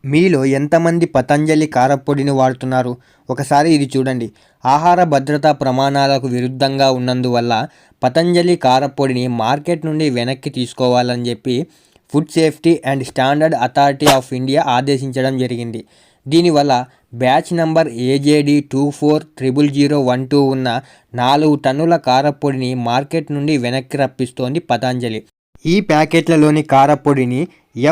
మీలో ఎంతమంది పతంజలి కారప్పొడిని వాడుతున్నారు? ఒకసారి ఇది చూడండి. ఆహార భద్రతా ప్రమాణాలకు విరుద్ధంగా ఉన్నందువల్ల పతంజలి కారప్పొడిని మార్కెట్ నుండి వెనక్కి తీసుకోవాలని చెప్పి food safety and standard authority of India ఆదేశించడం జరిగింది. దీనివల్ల బ్యాచ్ నంబర్ AJD240012 ఉన్న 4 టన్నుల కారప్పొడిని మార్కెట్ నుండి వెనక్కి రప్పిస్తోంది పతంజలి. ఈ ప్యాకెట్లలోని కారప్పొడిని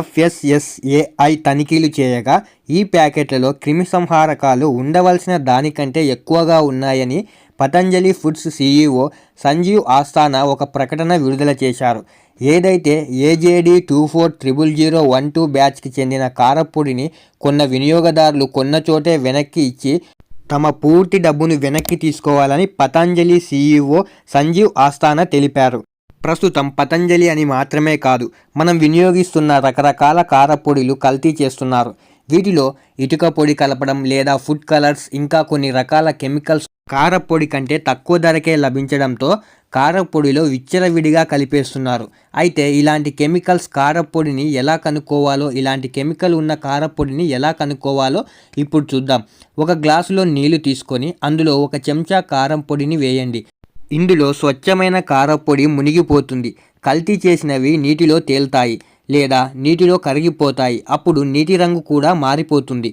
FSSAI తనిఖీలు చేయగా ఈ ప్యాకెట్లలో క్రిమిసంహారకాలు ఉండవలసిన దానికంటే ఎక్కువగా ఉన్నాయని పతంజలి ఫుడ్స్ CEO సంజీవ్ ఆస్థానా ఒక ప్రకటన విడుదల చేశారు. ఏదైతే AJD240012 బ్యాచ్కి చెందిన కారప్పొడిని కొన్న వినియోగదారులు కొన్న చోటే వెనక్కి ఇచ్చి తమ పూర్తి డబ్బును వెనక్కి తీసుకోవాలని పతంజలి CEO సంజీవ్ ఆస్థానా తెలిపారు. ప్రస్తుతం పతంజలి అని మాత్రమే కాదు, మనం వినియోగిస్తున్న రకరకాల కారప్పొడిలు కల్తీ చేస్తున్నారు. వీటిలో ఇటుక పొడి కలపడం లేదా ఫుడ్ కలర్స్ ఇంకా కొన్ని రకాల కెమికల్స్ కారప్పొడి కంటే తక్కువ ధరకే లభించడంతో కారప్పొడిలో విచ్చలవిడిగా కలిపేస్తున్నారు. అయితే ఇలాంటి కెమికల్స్ కారప్పొడిని ఎలా కనుక్కోవాలో, ఇలాంటి కెమికల్ ఉన్న కారప్పొడిని ఎలా కనుక్కోవాలో ఇప్పుడు చూద్దాం. ఒక గ్లాసులో నీళ్లు తీసుకొని అందులో ఒక చెంచా కారం పొడిని వేయండి. ఇందులో స్వచ్ఛమైన కారప్పొడి మునిగిపోతుంది. కల్తీ చేసినవి నీటిలో తేలుతాయి లేదా నీటిలో కరిగిపోతాయి. అప్పుడు నీటి రంగు కూడా మారిపోతుంది.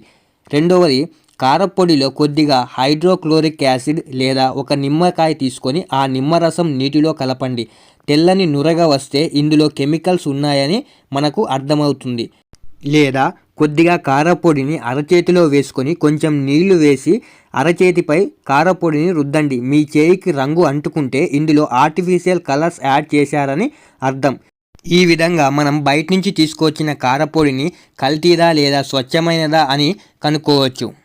రెండవది, కారప్పొడిలో కొద్దిగా హైడ్రోక్లోరిక్ యాసిడ్ లేదా ఒక నిమ్మకాయ తీసుకొని ఆ నిమ్మరసం నీటిలో కలపండి. తెల్లని నురగ వస్తే ఇందులో కెమికల్స్ ఉన్నాయని మనకు అర్థమవుతుంది. లేదా కొద్దిగా కారప్పొడిని అరచేతిలో వేసుకొని కొంచెం నీళ్లు వేసి అరచేతిపై కారప్పొడిని రుద్దండి. మీ చేయికి రంగు అంటుకుంటే ఇందులో ఆర్టిఫిషియల్ కలర్స్ యాడ్ చేశారని అర్థం. ఈ విధంగా మనం బయట నుంచి తీసుకొచ్చిన కారప్పొడిని కల్తీదా లేదా స్వచ్ఛమైనదా అని కనుక్కోవచ్చు.